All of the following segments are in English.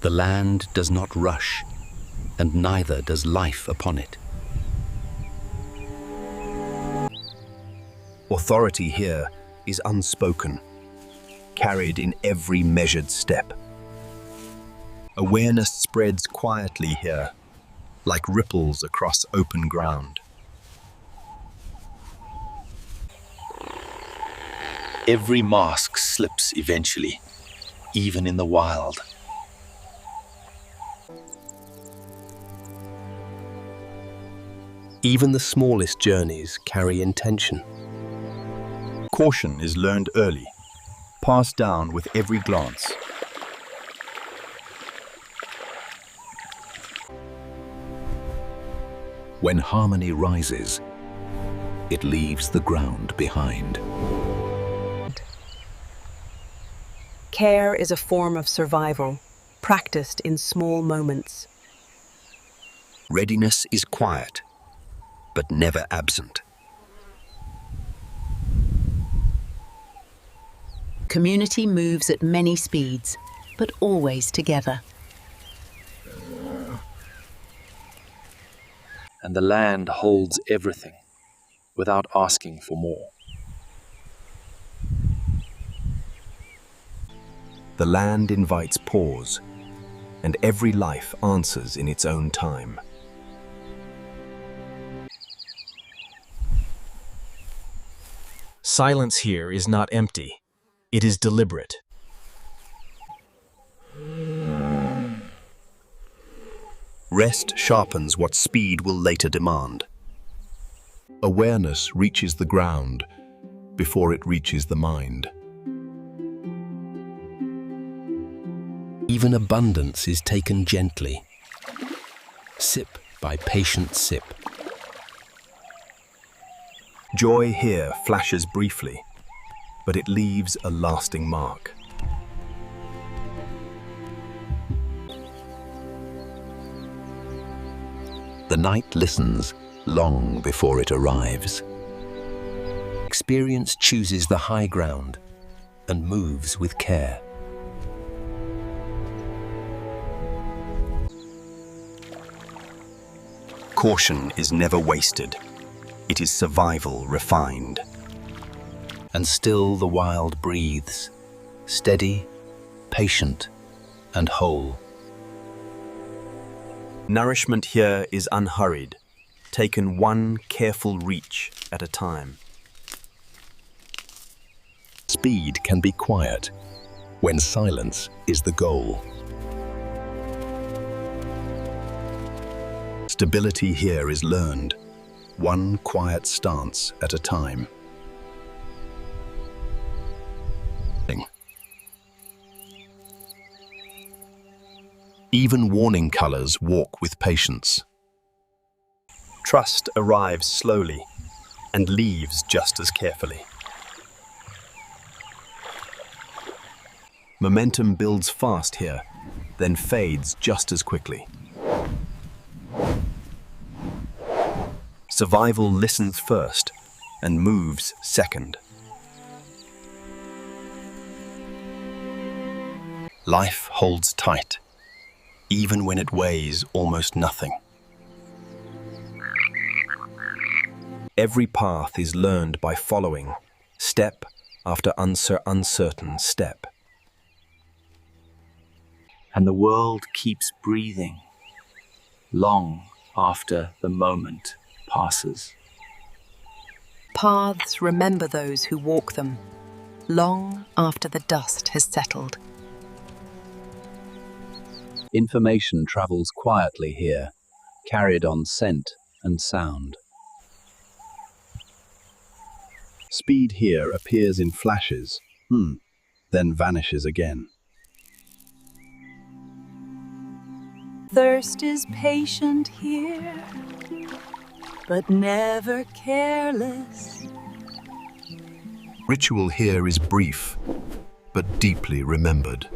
The land does not rush, and neither does life upon it. Authority here is unspoken, carried in every measured step. Awareness spreads quietly here, like ripples across open ground. Every mask slips eventually, even in the wild. Even the smallest journeys carry intention. Caution is learned early, passed down with every glance. When harmony rises, it leaves the ground behind. Care is a form of survival, practiced in small moments. Readiness is quiet, but never absent. Community moves at many speeds, but always together. And the land holds everything without asking for more. The land invites pause, and every life answers in its own time. Silence here is not empty. It is deliberate. Rest sharpens what speed will later demand. Awareness reaches the ground before it reaches the mind. Even abundance is taken gently, sip by patient sip. Joy here flashes briefly, but it leaves a lasting mark. The night listens long before it arrives. Experience chooses the high ground and moves with care. Caution is never wasted. It is survival refined. And still the wild breathes, steady, patient, and whole. Nourishment here is unhurried, taken one careful reach at a time. Speed can be quiet when silence is the goal. Stability here is learned, one quiet stance at a time. Even warning colors walk with patience. Trust arrives slowly and leaves just as carefully. Momentum builds fast here, then fades just as quickly. Survival listens first and moves second. Life holds tight, even when it weighs almost nothing. Every path is learned by following, step after uncertain step. And the world keeps breathing long after the moment passes. Paths remember those who walk them, long after the dust has settled. Information travels quietly here, carried on scent and sound. Speed here appears in flashes, then vanishes again. Thirst is patient here, but never careless. Ritual here is brief, but deeply remembered.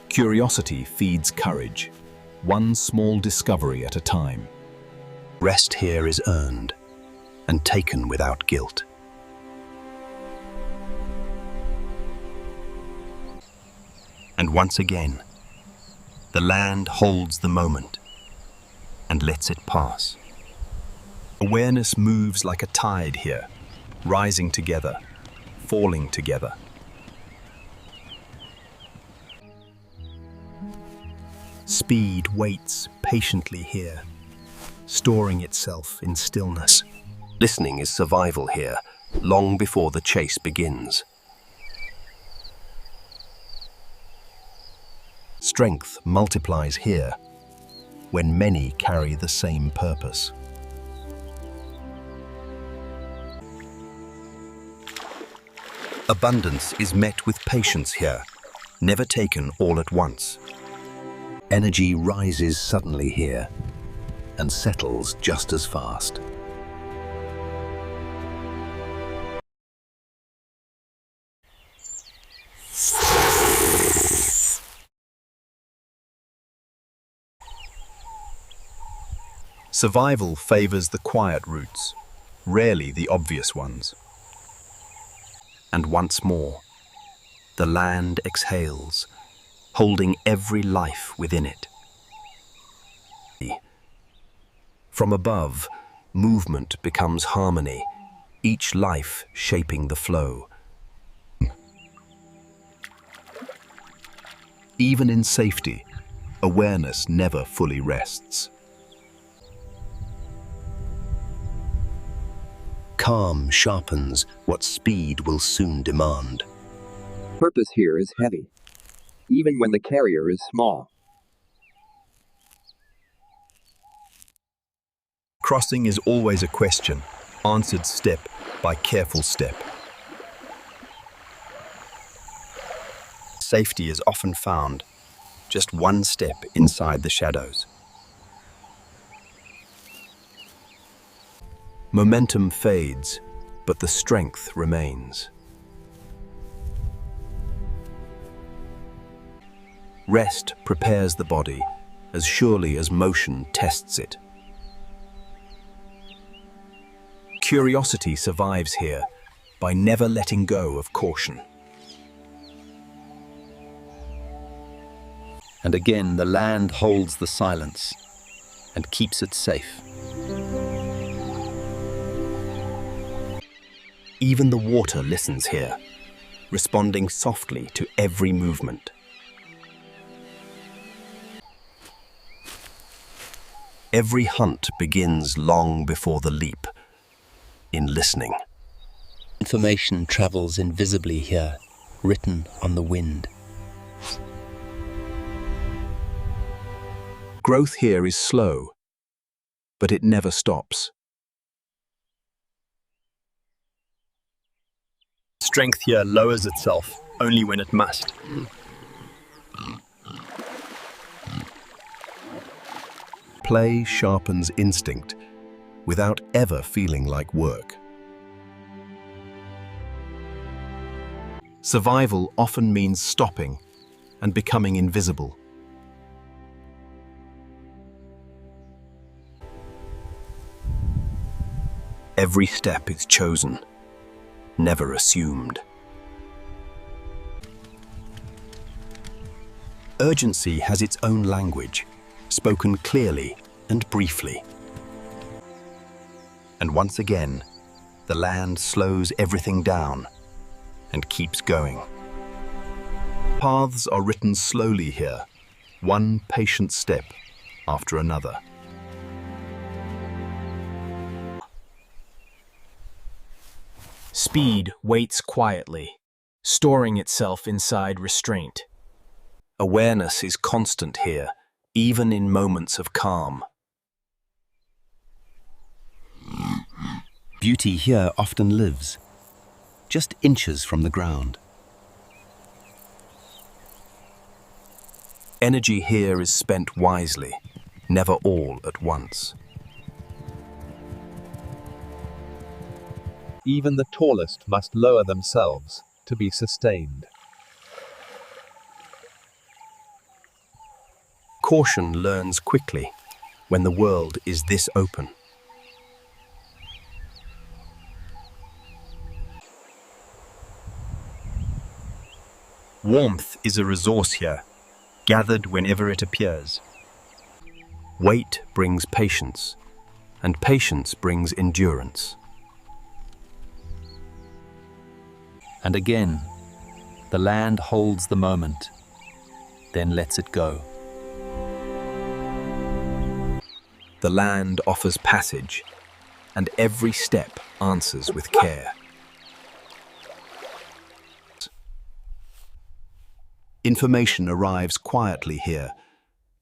Curiosity feeds courage, one small discovery at a time. Rest here is earned and taken without guilt. And once again, the land holds the moment and lets it pass. Awareness moves like a tide here, rising together, falling together. Speed waits patiently here, storing itself in stillness. Listening is survival here, long before the chase begins. Strength multiplies here, when many carry the same purpose. Abundance is met with patience here, never taken all at once. Energy rises suddenly here and settles just as fast. Survival favors the quiet routes, rarely the obvious ones. And once more, the land exhales, holding every life within it. From above, movement becomes harmony, each life shaping the flow. Even in safety, awareness never fully rests. Calm sharpens what speed will soon demand. Purpose here is heavy, even when the carrier is small. Crossing is always a question, answered step by careful step. Safety is often found just one step inside the shadows. Momentum fades, but the strength remains. Rest prepares the body as surely as motion tests it. Curiosity survives here by never letting go of caution. And again, the land holds the silence and keeps it safe. Even the water listens here, responding softly to every movement. Every hunt begins long before the leap, in listening. Information travels invisibly here, written on the wind. Growth here is slow, but it never stops. Strength here lowers itself only when it must. Play sharpens instinct without ever feeling like work. Survival often means stopping and becoming invisible. Every step is chosen, never assumed. Urgency has its own language, spoken clearly and briefly. And once again, the land slows everything down and keeps going. Paths are written slowly here, one patient step after another. Speed waits quietly, storing itself inside restraint. Awareness is constant here, even in moments of calm. Beauty here often lives, just inches from the ground. Energy here is spent wisely, never all at once. Even the tallest must lower themselves to be sustained. Caution learns quickly when the world is this open. Warmth is a resource here, gathered whenever it appears. Wait brings patience, and patience brings endurance. And again, the land holds the moment, then lets it go. The land offers passage, and every step answers with care. Information arrives quietly here,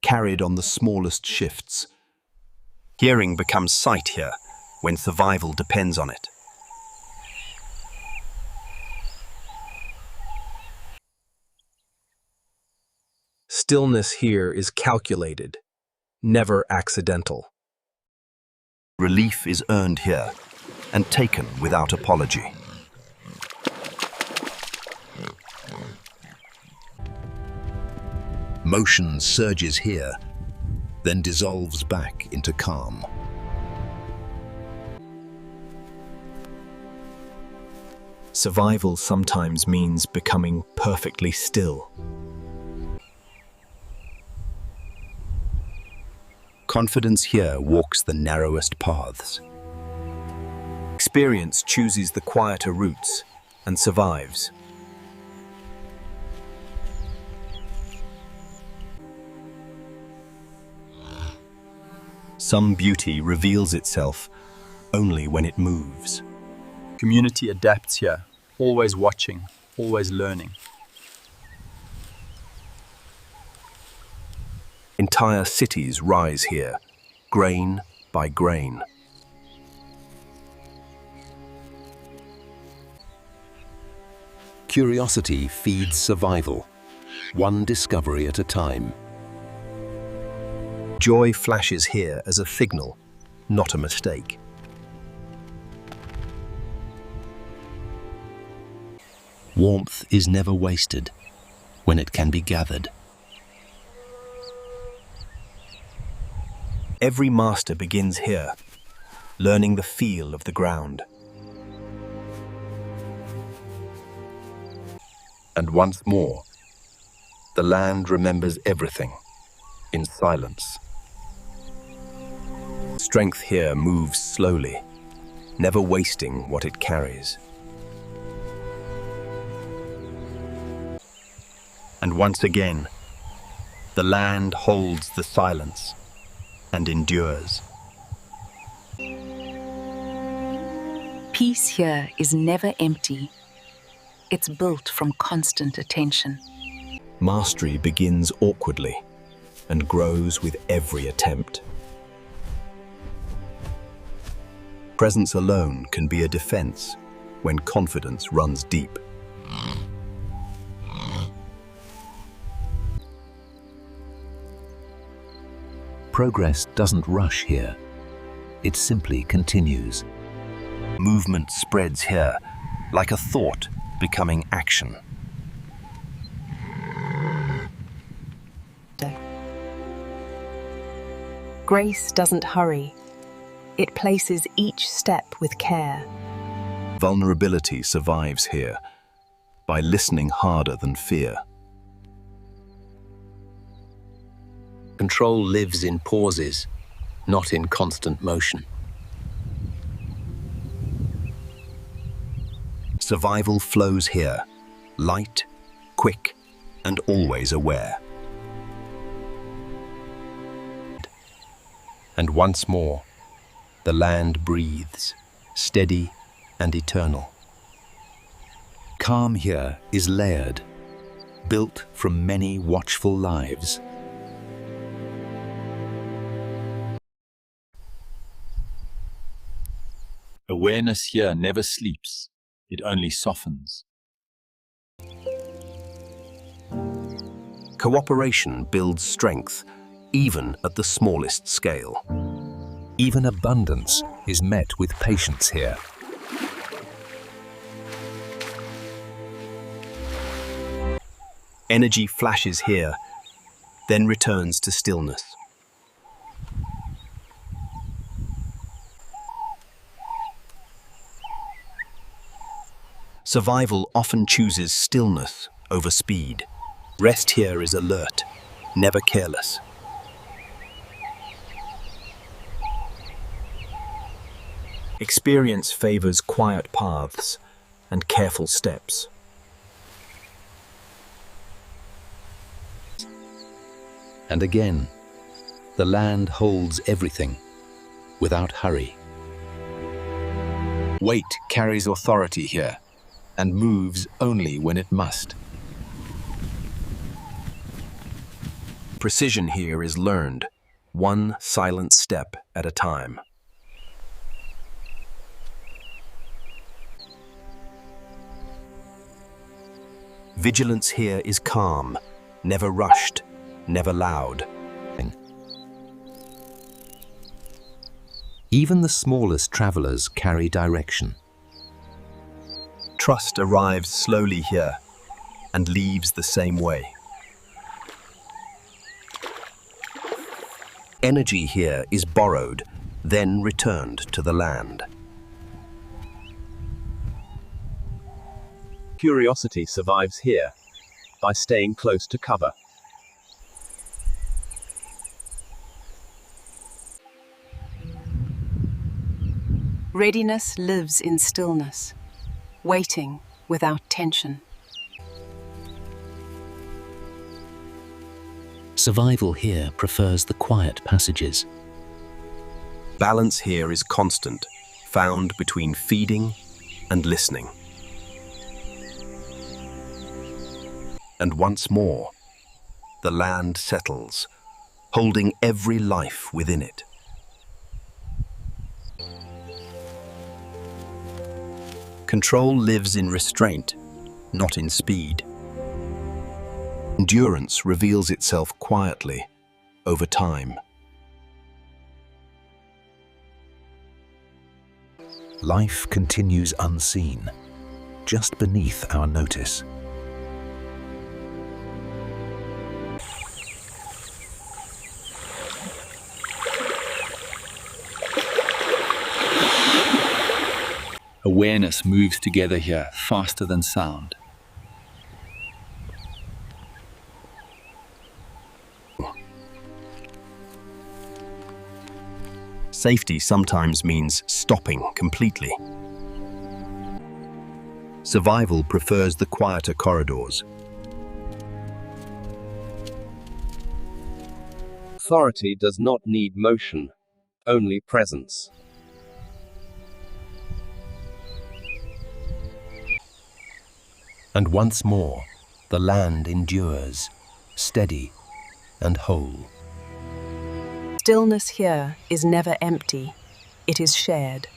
carried on the smallest shifts. Hearing becomes sight here, when survival depends on it. Stillness here is calculated, never accidental. Relief is earned here, and taken without apology. Motion surges here, then dissolves back into calm. Survival sometimes means becoming perfectly still. Confidence here walks the narrowest paths. Experience chooses the quieter routes and survives. Some beauty reveals itself only when it moves. Community adapts here, always watching, always learning. Entire cities rise here, grain by grain. Curiosity feeds survival, one discovery at a time. Joy flashes here as a signal, not a mistake. Warmth is never wasted when it can be gathered. Every master begins here, learning the feel of the ground. And once more, the land remembers everything in silence. Strength here moves slowly, never wasting what it carries. And once again, the land holds the silence and endures. Peace here is never empty. It's built from constant attention. Mastery begins awkwardly and grows with every attempt. Presence alone can be a defense when confidence runs deep. Progress doesn't rush here. It simply continues. Movement spreads here, like a thought becoming action. Grace doesn't hurry. It places each step with care. Vulnerability survives here by listening harder than fear. Control lives in pauses, not in constant motion. Survival flows here, light, quick, and always aware. And once more, the land breathes, steady and eternal. Calm here is layered, built from many watchful lives. Awareness here never sleeps, it only softens. Cooperation builds strength, even at the smallest scale. Even abundance is met with patience here. Energy flashes here, then returns to stillness. Survival often chooses stillness over speed. Rest here is alert, never careless. Experience favors quiet paths and careful steps. And again, the land holds everything without hurry. Weight carries authority here and moves only when it must. Precision here is learned, one silent step at a time. Vigilance here is calm, never rushed, never loud. Even the smallest travelers carry direction. Trust arrives slowly here and leaves the same way. Energy here is borrowed, then returned to the land. Curiosity survives here by staying close to cover. Readiness lives in stillness, waiting without tension. Survival here prefers the quiet passages. Balance here is constant, found between feeding and listening. And once more, the land settles, holding every life within it. Control lives in restraint, not in speed. Endurance reveals itself quietly over time. Life continues unseen, just beneath our notice. Awareness moves together here faster than sound. Safety sometimes means stopping completely. Survival prefers the quieter corridors. Authority does not need motion, only presence. And once more, the land endures, steady and whole. Stillness here is never empty, it is shared.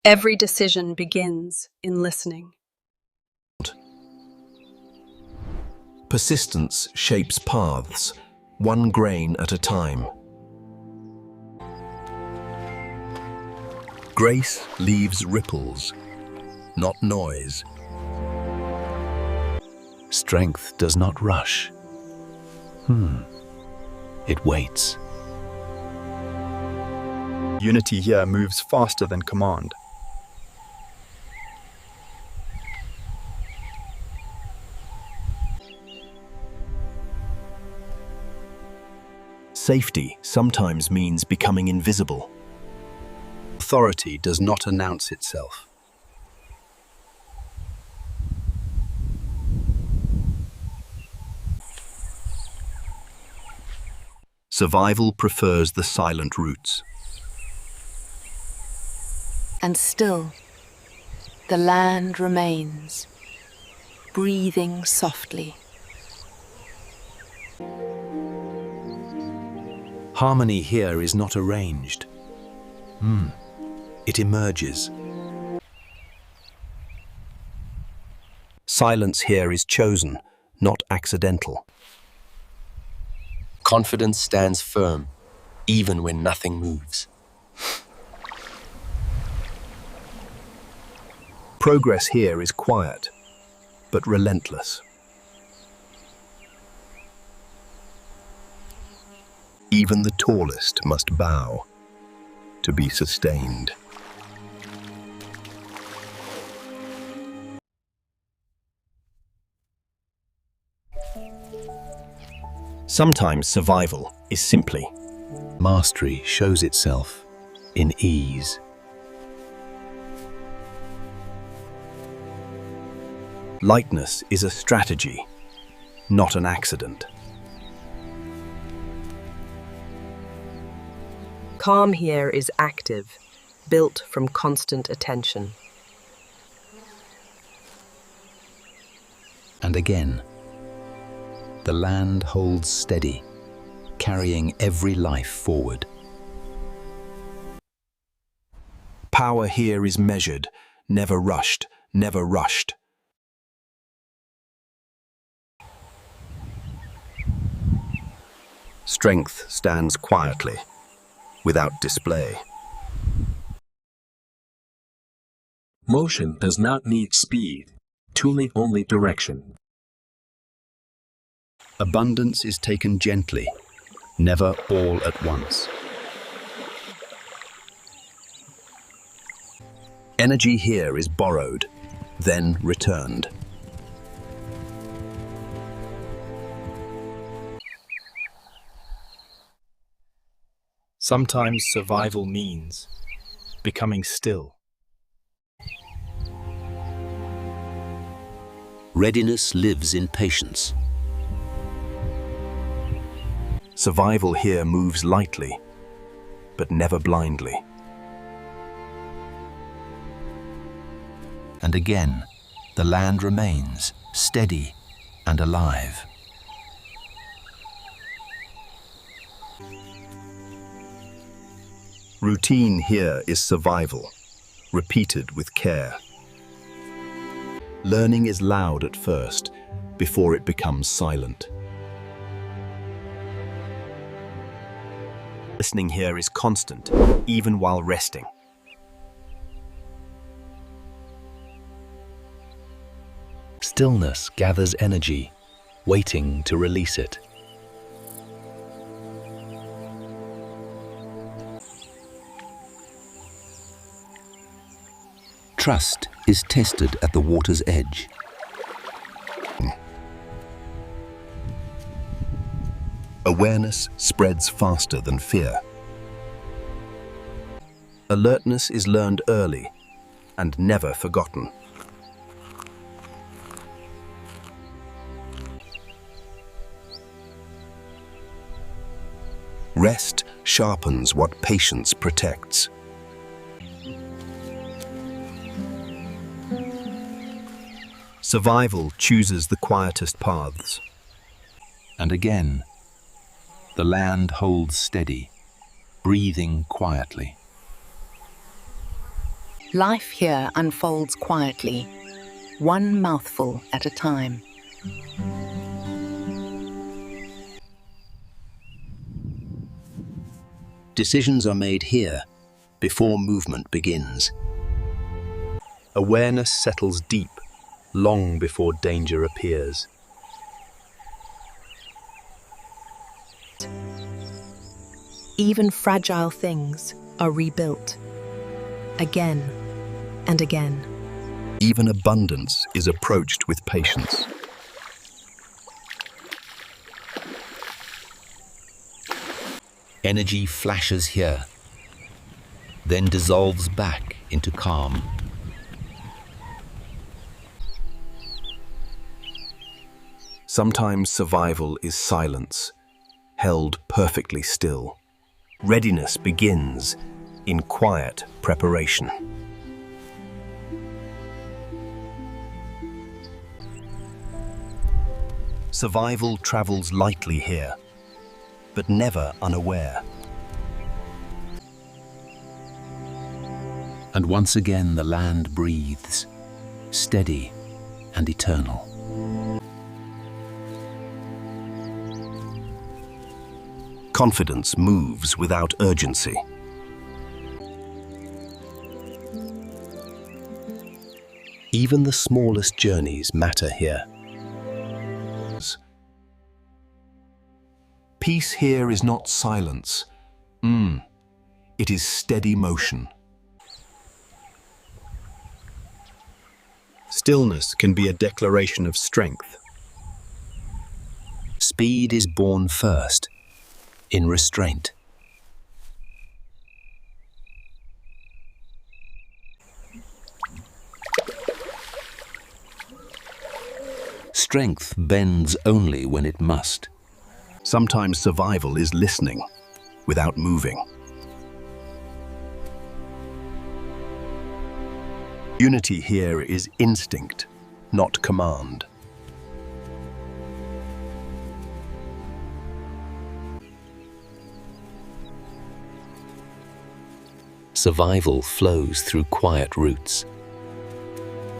Every decision begins in listening. Persistence shapes paths, one grain at a time. Grace leaves ripples, not noise. Strength does not rush. It waits. Unity here moves faster than command. Safety sometimes means becoming invisible. Authority does not announce itself. Survival prefers the silent routes. And still, the land remains, breathing softly. Harmony here is not arranged. It emerges. Silence here is chosen, not accidental. Confidence stands firm, even when nothing moves. Progress here is quiet, but relentless. Even the tallest must bow. to be sustained. Sometimes survival is simply Mastery shows itself in ease. lightness is a strategy, not an accident. Calm here is active, built from constant attention. And again, the land holds steady, carrying every life forward. Power here is measured, never rushed, never rushed. Strength stands quietly, without display. Motion does not need speed, only direction. Abundance is taken gently, never all at once. Energy here is borrowed, then returned. Sometimes survival means becoming still. Readiness lives in patience. Survival here moves lightly, but never blindly. And again, the land remains steady and alive. Routine here is survival, repeated with care. Learning is loud at first, before it becomes silent. Listening here is constant, even while resting. Stillness gathers energy, waiting to release it. Trust is tested at the water's edge. Awareness spreads faster than fear. Alertness is learned early and never forgotten. Rest sharpens what patience protects. Survival chooses the quietest paths. And again, the land holds steady, breathing quietly. Life here unfolds quietly, one mouthful at a time. Decisions are made here, before movement begins. Awareness settles deep, long before danger appears. Even fragile things are rebuilt, again and again. Even abundance is approached with patience. Energy flashes here, then dissolves back into calm. Sometimes survival is silence, held perfectly still. Readiness begins in quiet preparation. Survival travels lightly here, but never unaware. And once again the land breathes, steady and eternal. Confidence moves without urgency. Even the smallest journeys matter here. Peace here is not silence. It is steady motion. Stillness can be a declaration of strength. Speed is born first, in restraint. Strength bends only when it must. Sometimes survival is listening without moving. Unity here is instinct, not command. Survival flows through quiet roots.